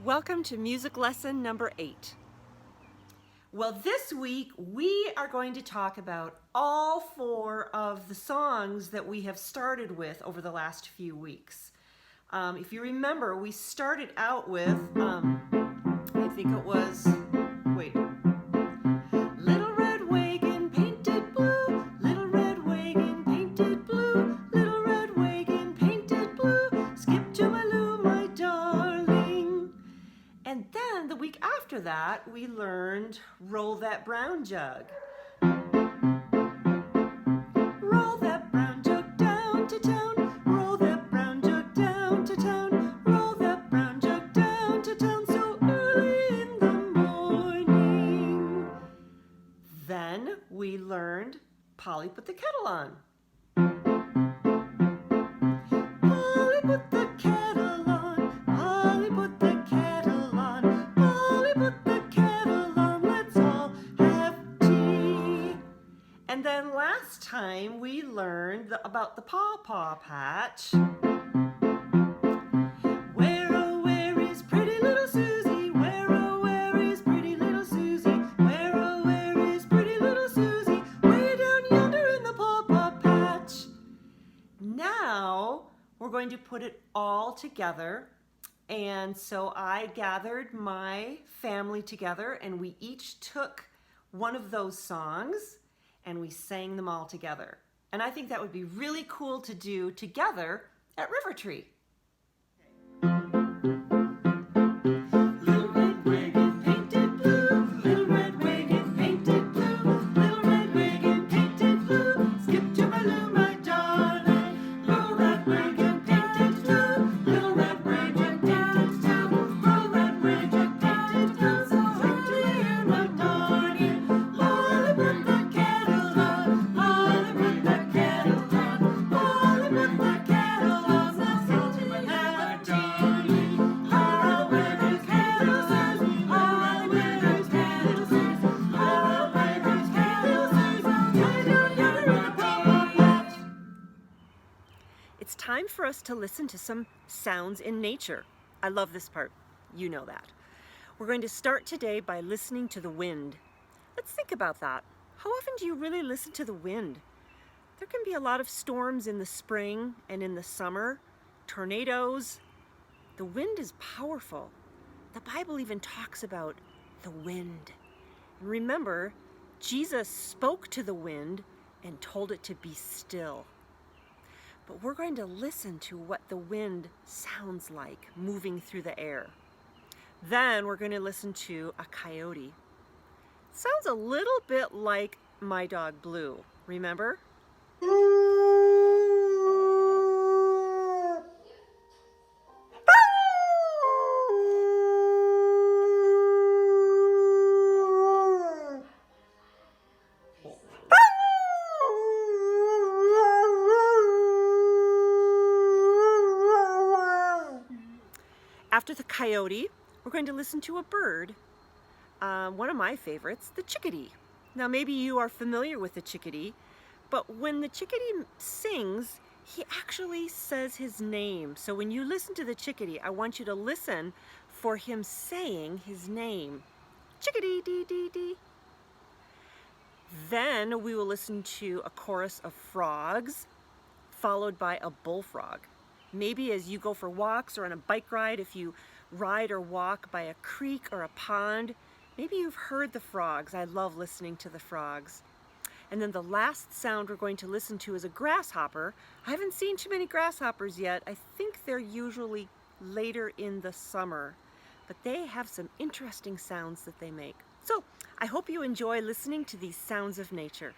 Welcome to music lesson number 8. Well, this week we are going to talk about all 4 of the songs that we have started with over the last few weeks. If you remember, we started out with, I think it was, Little red wagon painted blue, little red wagon painted blue, little red wagon painted blue, skip to my loo, my darling. And then the week after that, we learned Roll That Brown Jug. Roll that brown jug down to town, roll that brown jug down to town, roll that brown jug down to town so early in the morning. Then we learned Polly Put the Kettle On. Polly put the kettle on, Polly put the kettle on, Polly put the kettle on, let's all have tea. And then last time we learned about the Paw Paw Patch. Where, oh, where is pretty little Susie? Where, oh, where is pretty little Susie? Where, oh, where is pretty little Susie? Way down yonder in the Paw Paw Patch. Now we're going to put it all together. And so I gathered my family together and we each took one of those songs and we sang them all together. And I think that would be really cool to do together at River Tree. Little red wagon painted blue, little red wagon painted blue, little red wagon painted blue, skip to my loo, my darling. Little red wagon painted blue, little red wagon painted blue, little red wagon painted blue, so early in the morning. Polly put the kettle on, Polly put the kettle on, Polly put the kettle on, let's go to my darling. Oh, where is kettle Susie? Oh, where is kettle Susie? Oh, where is kettle Susie? Way down yonder in the Paw Paw Patch. It's time for us to listen to some sounds in nature. I love this part. You know that. We're going to start today by listening to the wind. Let's think about that. How often do you really listen to the wind? There can be a lot of storms in the spring and in the summer, tornadoes. The wind is powerful. The Bible even talks about the wind. And remember, Jesus spoke to the wind and told it to be still. But we're going to listen to what the wind sounds like moving through the air. Then we're going to listen to a coyote. It sounds a little bit like my dog Blue, remember? After the coyote, we're going to listen to a bird, one of my favorites, the chickadee. Now maybe you are familiar with the chickadee, but when the chickadee sings, he actually says his name. So when you listen to the chickadee, I want you to listen for him saying his name. Chickadee, dee, dee, dee. Then we will listen to a chorus of frogs, followed by a bullfrog. Maybe as you go for walks or on a bike ride, if you ride or walk by a creek or a pond, maybe you've heard the frogs. I love listening to the frogs. And then the last sound we're going to listen to is a grasshopper. I haven't seen too many grasshoppers yet. I think they're usually later in the summer, but they have some interesting sounds that they make. So I hope you enjoy listening to these sounds of nature.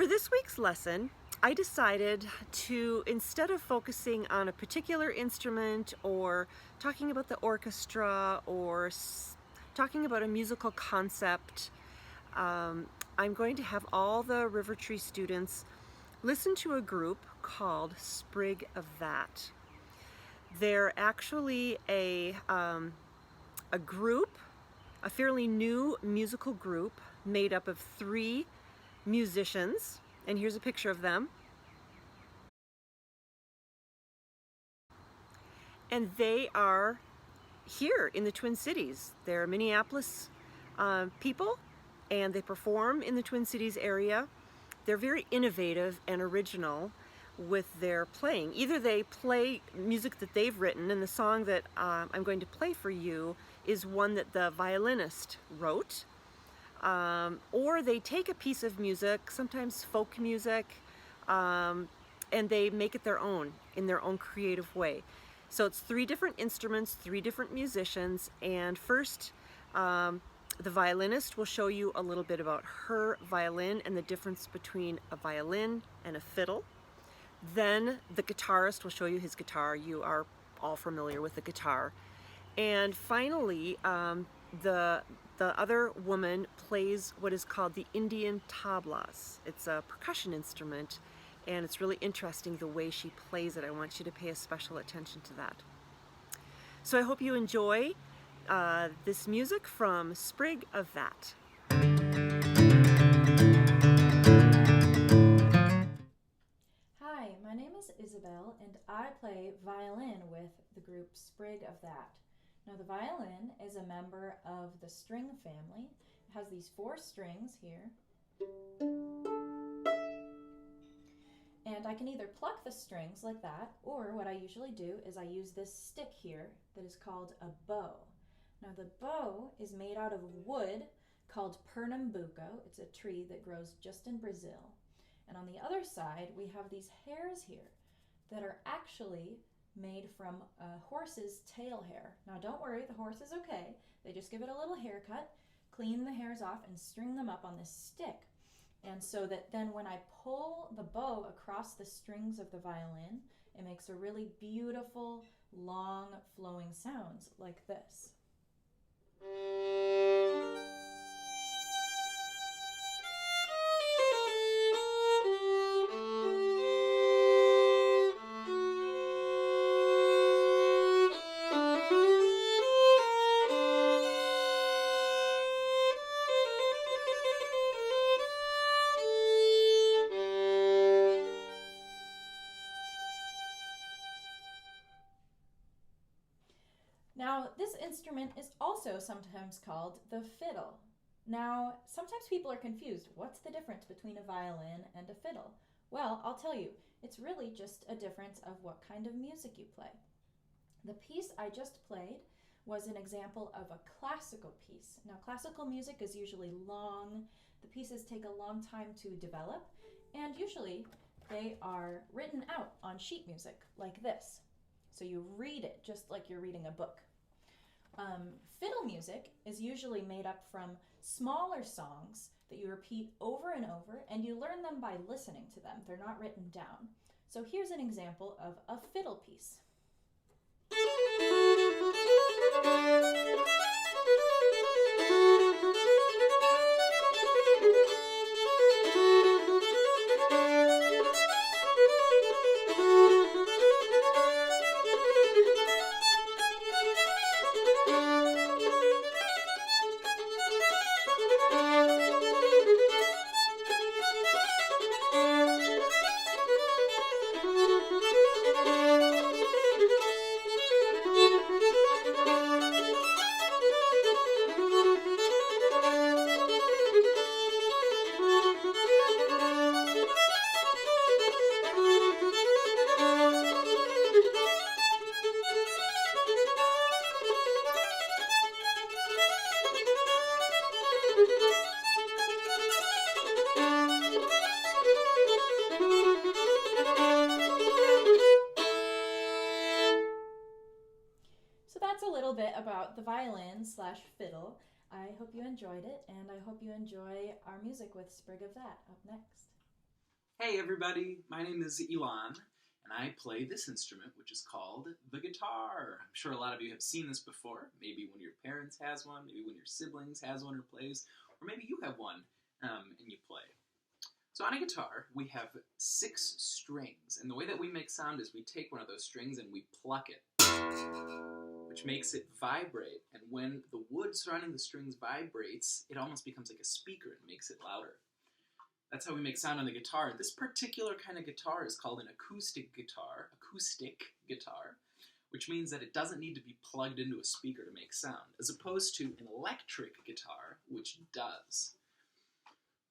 For this week's lesson, I decided to, instead of focusing on a particular instrument or talking about the orchestra or talking about a musical concept, I'm going to have all the River Tree students listen to a group called Sprig of That. They're actually a group, a fairly new musical group made up of 3 musicians, and here's a picture of them. And they are here in the Twin Cities. They're Minneapolis people, and they perform in the Twin Cities area. They're very innovative and original with their playing. Either they play music that they've written, and the song that I'm going to play for you is one that the violinist wrote, or they take a piece of music, sometimes folk music, and they make it their own in their own creative way. So it's 3 different instruments, 3 different musicians, and first the violinist will show you a little bit about her violin and the difference between a violin and a fiddle. Then the guitarist will show you his guitar. You are all familiar with the guitar. And finally, the other woman plays what is called the Indian tablas. It's a percussion instrument, and it's really interesting the way she plays it. I want you to pay a special attention to that. So I hope you enjoy this music from Sprig of That. Hi, my name is Isabel and I play violin with the group Sprig of That. Now the violin is a member of the string family. It has these 4 strings here. And I can either pluck the strings like that, or what I usually do is I use this stick here that is called a bow. Now the bow is made out of wood called Pernambuco. It's a tree that grows just in Brazil. And on the other side, we have these hairs here that are actually made from a horse's tail hair. Now don't worry, the horse is okay. They just give it a little haircut, clean the hairs off, and string them up on this stick. And so that then when I pull the bow across the strings of the violin, it makes a really beautiful, long, flowing sounds like this. Now, this instrument is also sometimes called the fiddle. Now, sometimes people are confused. What's the difference between a violin and a fiddle? Well, I'll tell you, it's really just a difference of what kind of music you play. The piece I just played was an example of a classical piece. Now, classical music is usually long. The pieces take a long time to develop, and usually they are written out on sheet music like this. So you read it just like you're reading a book. Fiddle music is usually made up from smaller songs that you repeat over and over, and you learn them by listening to them. They're not written down. So here's an example of a fiddle piece. So that's a little bit about the violin/fiddle. I hope you enjoyed it, and I hope you enjoy our music with Sprig of That up next. Hey everybody, my name is Elon, and I play this instrument, which is called the guitar. I'm sure a lot of you have seen this before. Maybe one of your parents has one, maybe one of your siblings has one or plays, or maybe you have one and you play. So on a guitar, we have 6 strings, and the way that we make sound is we take one of those strings and we pluck it, which makes it vibrate, and when the wood surrounding the strings vibrates, it almost becomes like a speaker and makes it louder. That's how we make sound on the guitar. This particular kind of guitar is called an acoustic guitar, which means that it doesn't need to be plugged into a speaker to make sound, as opposed to an electric guitar, which does.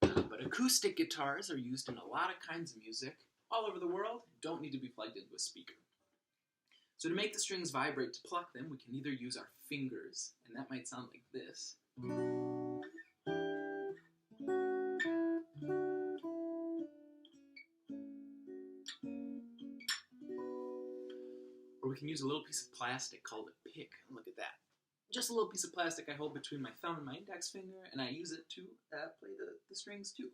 But acoustic guitars are used in a lot of kinds of music all over the world, don't need to be plugged into a speaker. So to make the strings vibrate, to pluck them, we can either use our fingers, and that might sound like this. Or we can use a little piece of plastic called a pick. Look at that. Just a little piece of plastic I hold between my thumb and my index finger, and I use it to play the strings too.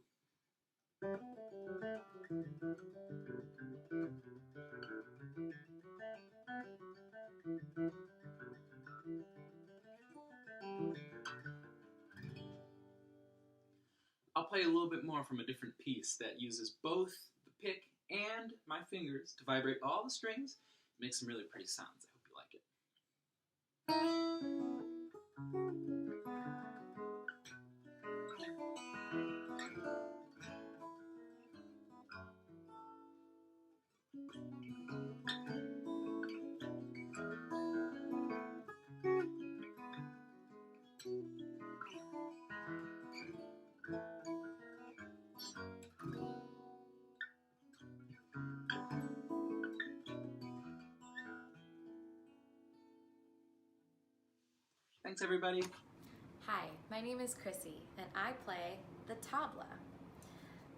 I'll play a little bit more from a different piece that uses both the pick and my fingers to vibrate all the strings and make some really pretty sounds. I hope you like it. Thanks, everybody. Hi, my name is Chrissy, and I play the tabla.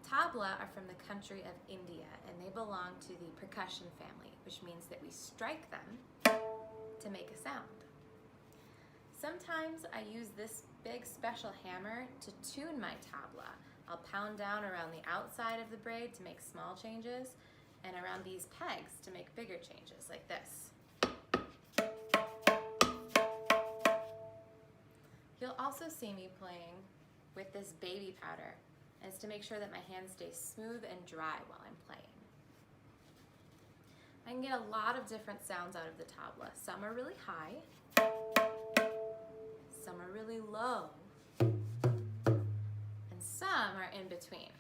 Tabla are from the country of India, and they belong to the percussion family, which means that we strike them to make a sound. Sometimes I use this big special hammer to tune my tabla. I'll pound down around the outside of the braid to make small changes, and around these pegs to make bigger changes, like this. You'll also see me playing with this baby powder, and it's to make sure that my hands stay smooth and dry while I'm playing. I can get a lot of different sounds out of the tabla. Some are really high, some are really low, and some are in between.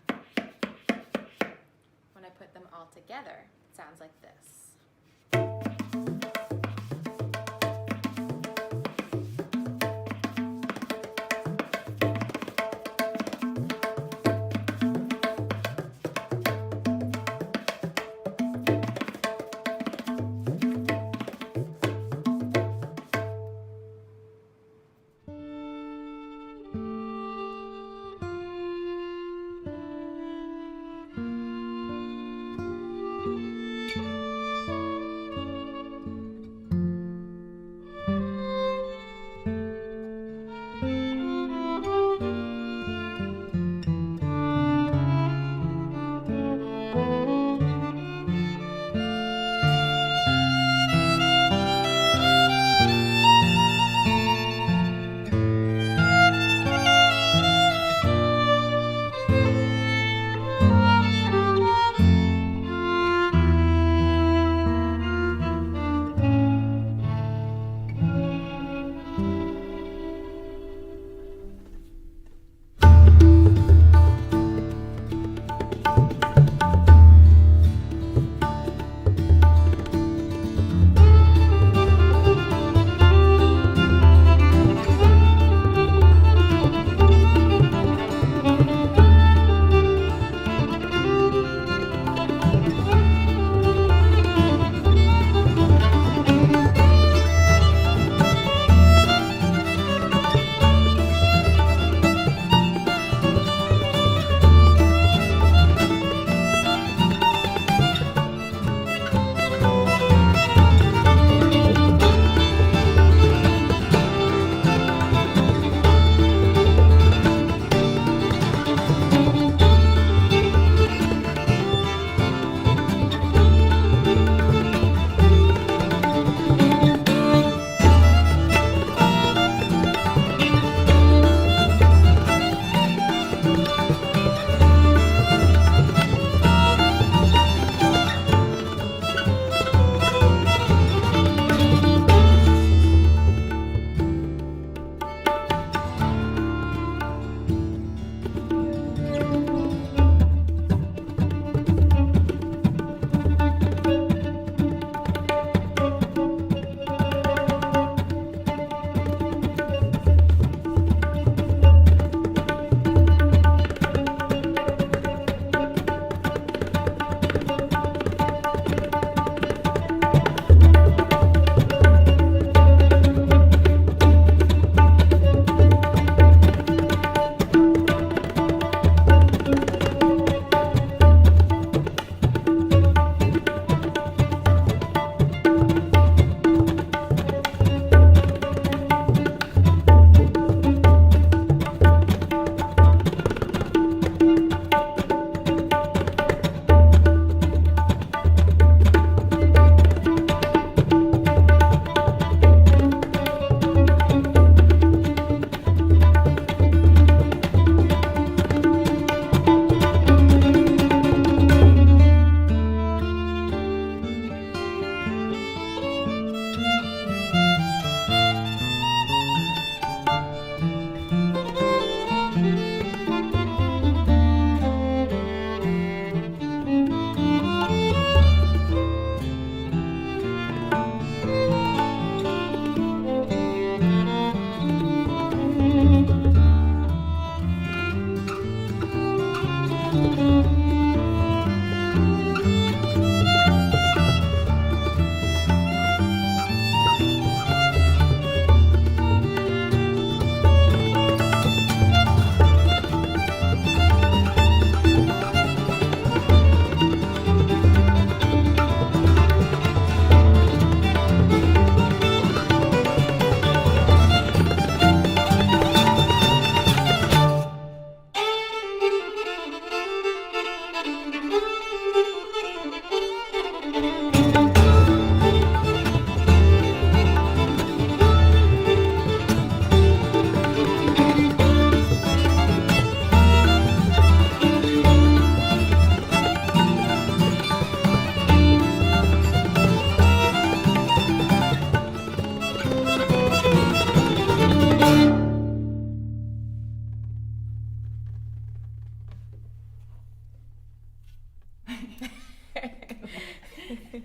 When I put them all together, it sounds like this. Okay.